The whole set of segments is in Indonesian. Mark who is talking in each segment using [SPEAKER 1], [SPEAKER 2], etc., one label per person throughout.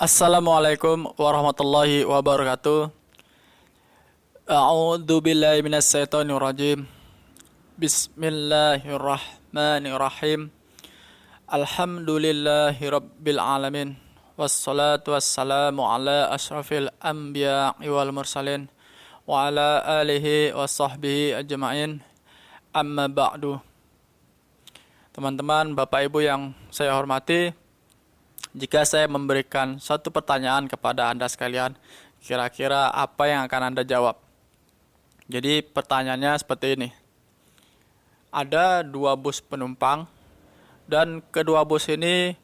[SPEAKER 1] Assalamualaikum warahmatullahi wabarakatuh. A'udzu billahi minasyaitonir rajim. Bismillahirrahmanirrahim. Alhamdulillahi rabbil alamin. Wassalatu wassalamu ala asyrafil anbiya'i wal mursalin wa ala alihi wa sahbihi ajma'in. Amma ba'du. Teman-teman, Bapak Ibu yang saya hormati, jika saya memberikan satu pertanyaan kepada Anda sekalian, kira-kira apa yang akan Anda jawab? Jadi pertanyaannya seperti ini. Ada dua bus penumpang dan kedua bus ini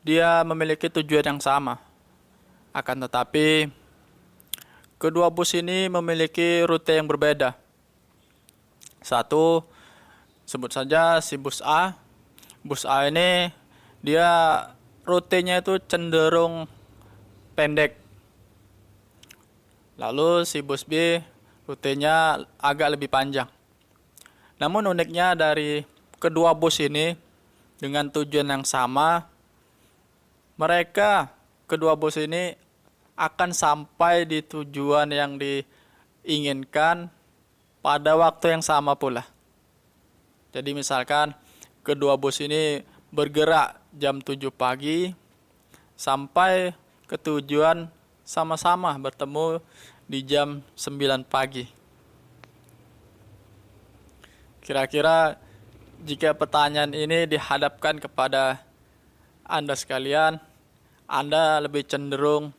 [SPEAKER 1] dia memiliki tujuan yang sama. Akan tetapi kedua bus ini memiliki rute yang berbeda. Satu, sebut saja si bus A. Bus A ini dia rutenya itu cenderung pendek. Lalu si bus B rutenya agak lebih panjang. Namun uniknya dari kedua bus ini dengan tujuan yang sama, kedua bus ini akan sampai di tujuan yang diinginkan pada waktu yang sama pula. Jadi misalkan kedua bus ini bergerak jam 7 pagi sampai ke tujuan sama-sama bertemu di jam 9 pagi. Kira-kira jika pertanyaan ini dihadapkan kepada Anda sekalian, Anda lebih cenderung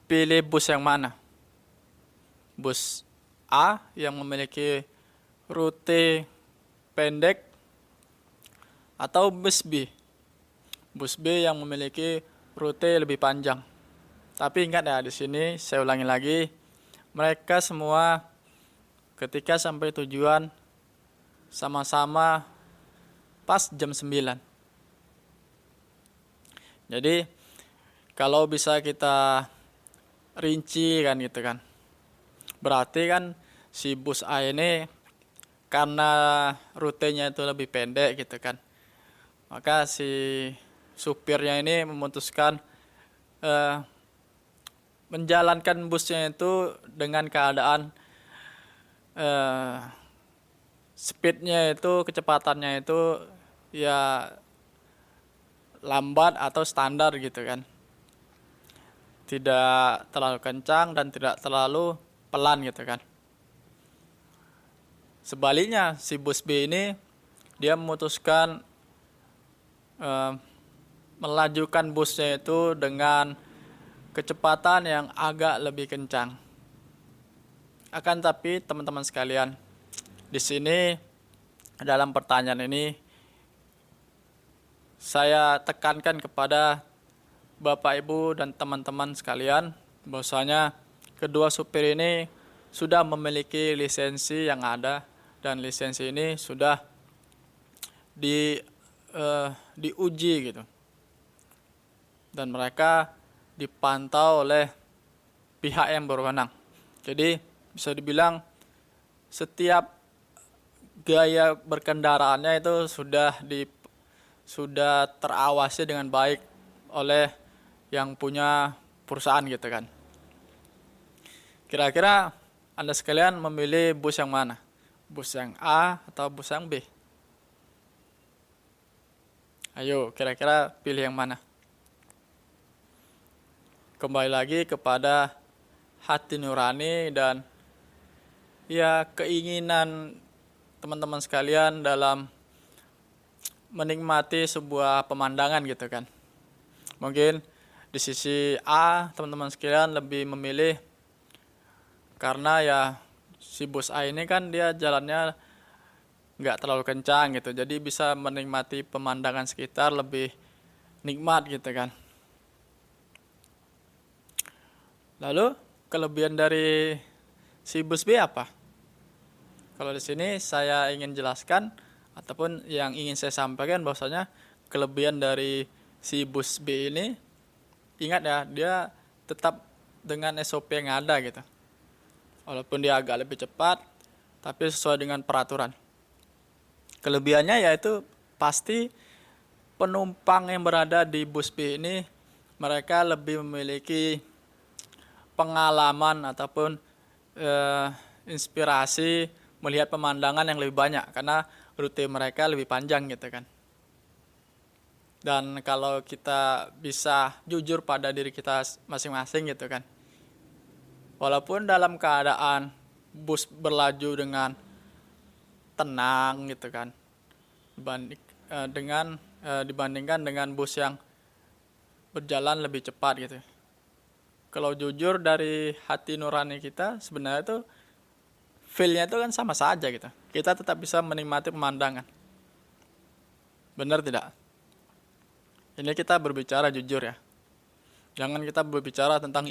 [SPEAKER 1] pilih bus yang mana? Bus A yang memiliki rute pendek atau bus B? Bus B yang memiliki rute lebih panjang. Tapi ingat ya, di sini saya ulangi lagi, mereka semua ketika sampai tujuan sama-sama pas jam 9. Jadi kalau bisa kita rinci kan gitu kan. Berarti kan si bus A ini karena rutenya itu lebih pendek gitu kan, maka si supirnya ini memutuskan menjalankan busnya itu dengan keadaan speednya itu, kecepatannya itu ya lambat atau standar gitu kan. Tidak terlalu kencang dan tidak terlalu pelan gitu kan. Sebaliknya si bus B ini dia memutuskan melajukan busnya itu dengan kecepatan yang agak lebih kencang. Akan tapi teman-teman sekalian, di sini dalam pertanyaan ini saya tekankan kepada Bapak Ibu dan teman-teman sekalian bahwasanya kedua supir ini sudah memiliki lisensi yang ada, dan lisensi ini sudah diuji gitu, dan mereka dipantau oleh pihak yang berwenang. Jadi bisa dibilang setiap gaya berkendaraannya itu sudah terawasi dengan baik oleh yang punya perusahaan gitu kan. Kira-kira Anda sekalian memilih bus yang mana? Bus yang A atau bus yang B? Ayo, kira-kira pilih yang mana? Kembali lagi kepada hati nurani dan ya keinginan teman-teman sekalian dalam menikmati sebuah pemandangan gitu kan. Mungkin di sisi A teman-teman sekalian lebih memilih karena ya si bus A ini kan dia jalannya nggak terlalu kencang gitu, jadi bisa menikmati pemandangan sekitar lebih nikmat gitu kan. Lalu kelebihan dari si bus B apa? Kalau di sini saya ingin jelaskan ataupun yang ingin saya sampaikan bahwasanya kelebihan dari si bus B ini, ingat ya, dia tetap dengan SOP yang ada gitu. Walaupun dia agak lebih cepat, tapi sesuai dengan peraturan. Kelebihannya yaitu pasti penumpang yang berada di bus B ini mereka lebih memiliki pengalaman ataupun inspirasi melihat pemandangan yang lebih banyak karena rute mereka lebih panjang gitu kan. Dan kalau kita bisa jujur pada diri kita masing-masing gitu kan, walaupun dalam keadaan bus berlaju dengan tenang gitu kan, dibandingkan dengan bus yang berjalan lebih cepat gitu. Kalau jujur dari hati nurani kita, sebenarnya itu feel-nya itu kan sama saja gitu. Kita tetap bisa menikmati pemandangan. Benar tidak? Ini kita berbicara jujur ya. Jangan kita berbicara tentang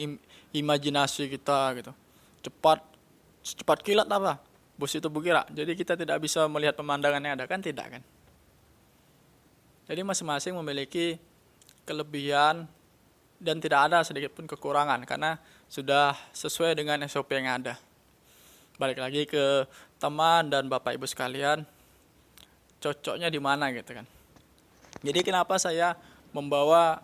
[SPEAKER 1] imajinasi kita gitu. Cepat kilat apa? Bus itu bergerak. Jadi kita tidak bisa melihat pemandangan yang ada, kan tidak kan? Jadi masing-masing memiliki kelebihan dan tidak ada sedikit pun kekurangan karena sudah sesuai dengan SOP yang ada. Balik lagi ke teman dan Bapak Ibu sekalian, cocoknya di mana gitu kan. Jadi kenapa saya membawa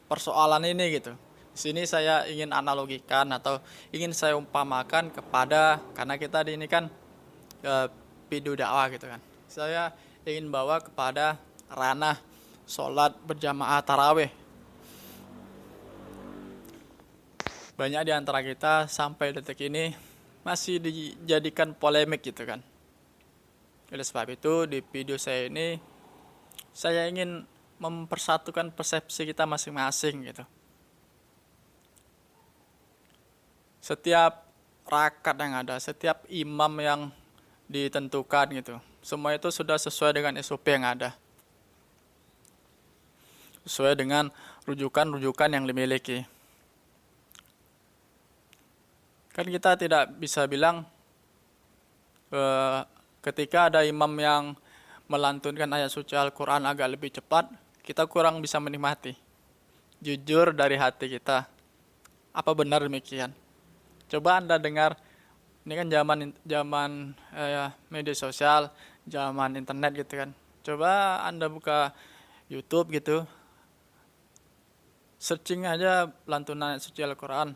[SPEAKER 1] persoalan ini gitu. Di sini saya ingin analogikan atau ingin saya umpamakan kepada, karena kita di ini kan video dakwah gitu kan. Saya ingin bawa kepada ranah sholat berjamaah tarawih. Banyak di antara kita sampai detik ini masih dijadikan polemik gitu kan. Oleh sebab itu di video saya ini saya ingin mempersatukan persepsi kita masing-masing gitu. Setiap rakaat yang ada, setiap imam yang ditentukan gitu, semua itu sudah sesuai dengan SOP yang ada. Sesuai dengan rujukan-rujukan yang dimiliki. Kan kita tidak bisa bilang ketika ada imam yang melantunkan ayat suci Al-Quran agak lebih cepat, kita kurang bisa menikmati. Jujur dari hati kita, apa benar demikian? Coba Anda dengar, ini kan zaman media sosial, zaman internet gitu kan. Coba Anda buka YouTube gitu, searching aja lantunan ayat suci Al-Quran,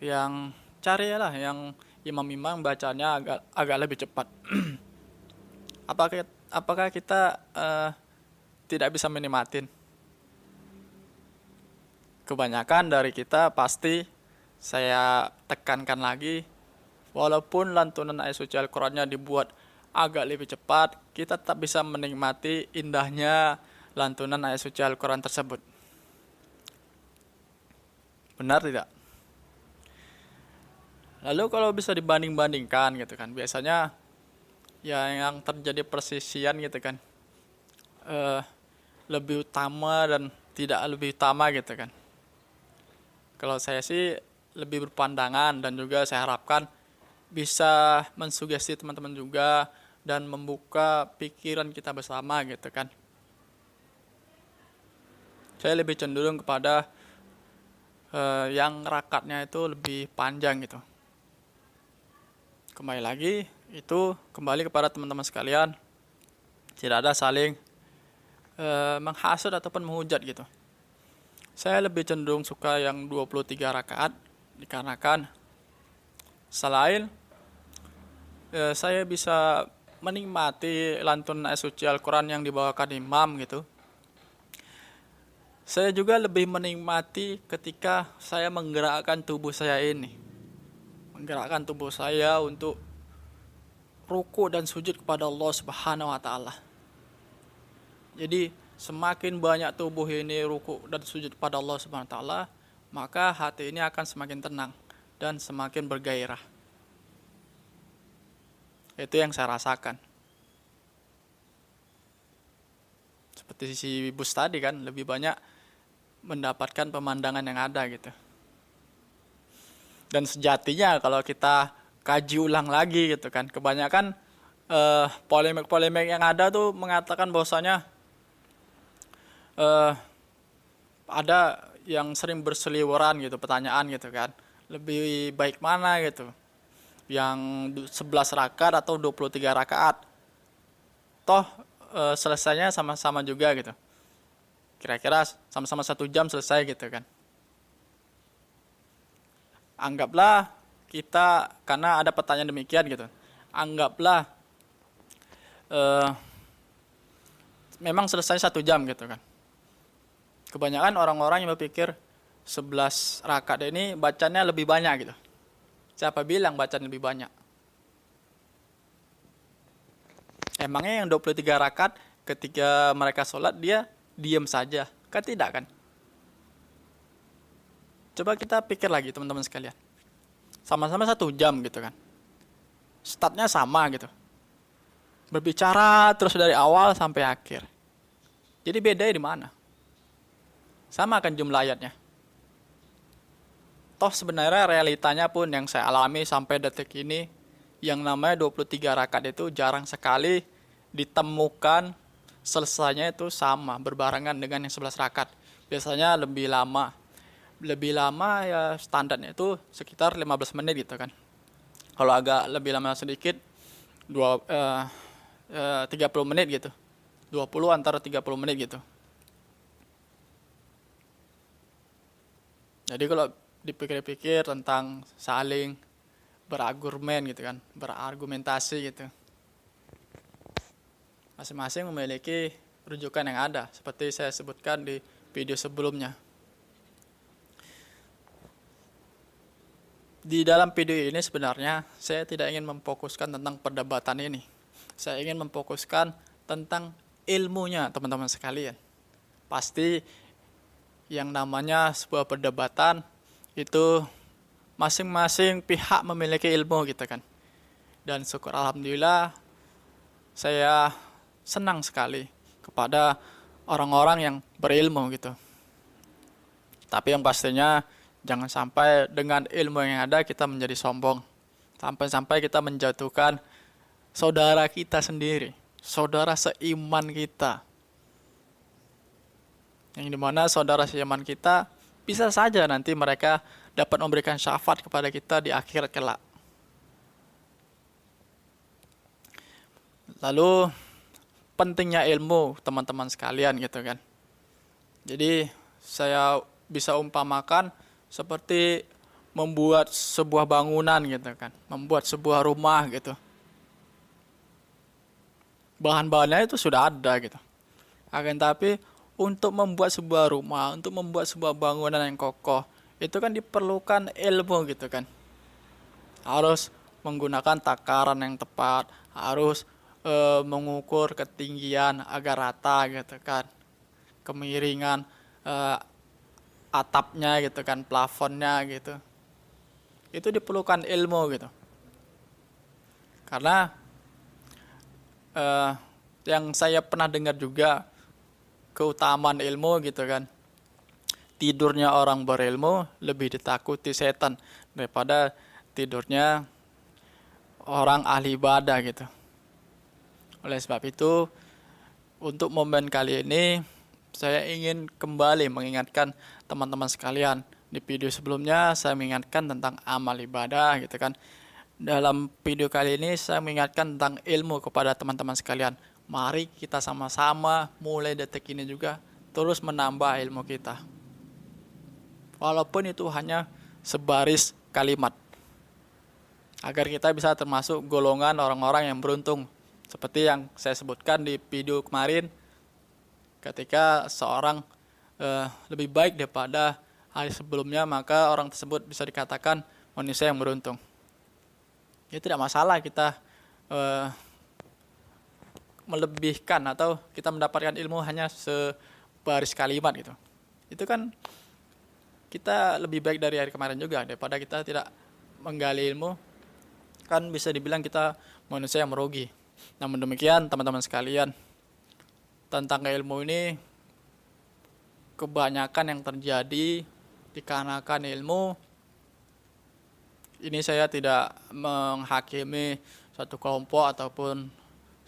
[SPEAKER 1] yang carilah yang imam-imam bacanya agak lebih cepat. Apakah kita tidak bisa menikmatin? Kebanyakan dari kita pasti, saya tekankan lagi, walaupun lantunan ayat suci Al-Qurannya dibuat agak lebih cepat, kita tetap bisa menikmati indahnya lantunan ayat suci Al-Quran tersebut. Benar tidak? Lalu kalau bisa dibanding-bandingkan gitu kan, biasanya ya yang terjadi persisian gitu kan, lebih utama dan tidak lebih utama gitu kan. Kalau saya sih lebih berpandangan dan juga saya harapkan bisa mensugesti teman-teman juga dan membuka pikiran kita bersama gitu kan. Saya lebih cenderung kepada yang rakaatnya itu lebih panjang gitu. Kembali lagi, itu kembali kepada teman-teman sekalian, tidak ada saling menghasut ataupun menghujat gitu. Saya lebih cenderung suka yang 23 rakaat dikarenakan selain saya bisa menikmati lantunan ayat suci Al-Quran yang dibawakan imam gitu, saya juga lebih menikmati ketika saya menggerakkan tubuh saya ini. Menggerakkan tubuh saya untuk ruku dan sujud kepada Allah Subhanahu wa taala. Jadi semakin banyak tubuh ini ruku dan sujud kepada Allah Subhanahu wa taala, maka hati ini akan semakin tenang dan semakin bergairah. Itu yang saya rasakan. Seperti si bus tadi kan, lebih banyak mendapatkan pemandangan yang ada gitu. Dan sejatinya kalau kita kaji ulang lagi gitu kan, kebanyakan polemik-polemik yang ada tuh mengatakan bahwasanya ada yang sering berseliweran gitu pertanyaan gitu kan, lebih baik mana gitu, yang 11 rakaat atau 23 rakaat, toh selesainya sama-sama juga gitu. kira-kira sama-sama 1 jam selesai gitu kan. Anggaplah kita, karena ada pertanyaan demikian gitu, anggaplah eh, memang selesai 1 jam gitu kan. Kebanyakan orang-orang yang berpikir 11 rakaat ini bacanya lebih banyak gitu. Siapa bilang bacanya lebih banyak? Emangnya yang 23 rakaat ketika mereka sholat dia diam saja? Kan tidak kan? Coba kita pikir lagi teman-teman sekalian. Sama-sama 1 jam gitu kan. Startnya sama gitu. Berbicara terus dari awal sampai akhir. Jadi bedanya di mana? Sama kan jumlah ayatnya. Toh sebenarnya realitanya pun yang saya alami sampai detik ini, yang namanya 23 rakaat itu jarang sekali ditemukan selesainya itu sama, berbarengan dengan yang 11 rakaat. Biasanya lebih lama. Lebih lama ya standarnya itu sekitar 15 menit gitu kan. Kalau agak lebih lama sedikit 30 menit gitu. 20 antara 30 menit gitu. Jadi kalau dipikir-pikir tentang saling berargumen gitu kan, berargumentasi gitu. Masing-masing memiliki rujukan yang ada, seperti saya sebutkan di video sebelumnya. Di dalam video ini sebenarnya saya tidak ingin memfokuskan tentang perdebatan ini. Saya ingin memfokuskan tentang ilmunya teman-teman sekalian. Pasti yang namanya sebuah perdebatan itu masing-masing pihak memiliki ilmu gitu kan. Dan syukur alhamdulillah saya senang sekali kepada orang-orang yang berilmu gitu. Tapi yang pastinya jangan sampai dengan ilmu yang ada kita menjadi sombong. Sampai-sampai kita menjatuhkan saudara kita sendiri, saudara seiman kita. Yang dimana saudara seiman kita bisa saja nanti mereka dapat memberikan syafaat kepada kita di akhirat kelak. Lalu pentingnya ilmu teman-teman sekalian gitu kan. Jadi saya bisa umpamakan seperti membuat sebuah bangunan gitu kan, membuat sebuah rumah gitu. Bahan-bahannya itu sudah ada gitu. Akan tapi untuk membuat sebuah rumah, untuk membuat sebuah bangunan yang kokoh, itu kan diperlukan ilmu gitu kan. Harus menggunakan takaran yang tepat, harus mengukur ketinggian agar rata gitu kan. Kemiringan atapnya gitu kan, plafonnya gitu. Itu diperlukan ilmu gitu. Karena yang saya pernah dengar juga keutamaan ilmu gitu kan. Tidurnya orang berilmu lebih ditakuti setan daripada tidurnya orang ahli ibadah gitu. Oleh sebab itu, untuk momen kali ini saya ingin kembali mengingatkan teman-teman sekalian. Di video sebelumnya saya mengingatkan tentang amal ibadah gitu kan. Dalam video kali ini saya mengingatkan tentang ilmu kepada teman-teman sekalian. Mari kita sama-sama mulai detik ini juga terus menambah ilmu kita. Walaupun itu hanya sebaris kalimat. Agar kita bisa termasuk golongan orang-orang yang beruntung. Seperti yang saya sebutkan di video kemarin. Ketika seorang lebih baik daripada hari sebelumnya, maka orang tersebut bisa dikatakan manusia yang beruntung. Ya tidak masalah kita melebihkan atau kita mendapatkan ilmu hanya sebaris kalimat gitu. Itu kan kita lebih baik dari hari kemarin juga daripada kita tidak menggali ilmu. Kan bisa dibilang kita manusia yang merugi. Namun demikian teman-teman sekalian, tentang ilmu ini kebanyakan yang terjadi dikarenakan ilmu. Ini saya tidak menghakimi satu kelompok ataupun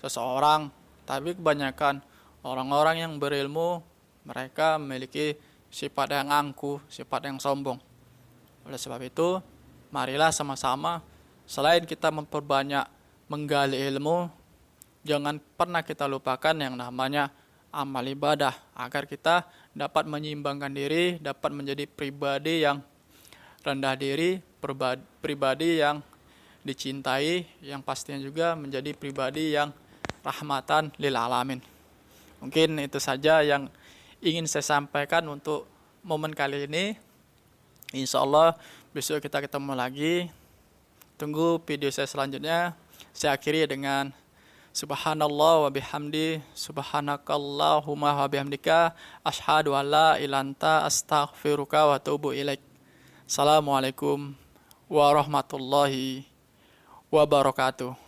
[SPEAKER 1] seseorang, tapi kebanyakan orang-orang yang berilmu mereka memiliki sifat yang angkuh, sifat yang sombong. Oleh sebab itu, marilah sama-sama selain kita memperbanyak menggali ilmu, jangan pernah kita lupakan yang namanya amal ibadah, agar kita dapat menyeimbangkan diri, dapat menjadi pribadi yang rendah diri, pribadi yang dicintai, yang pastinya juga menjadi pribadi yang rahmatan lil alamin. Mungkin itu saja yang ingin saya sampaikan untuk momen kali ini. Insya Allah besok kita ketemu lagi. Tunggu video saya selanjutnya. Saya akhiri dengan subhanallah wa bihamdi, subhanakallahumma wa bihamdika, asyhadu an la ilaha illa anta, astaghfiruka wa atubu ilaik. Assalamualaikum warahmatullahi wabarakatuh.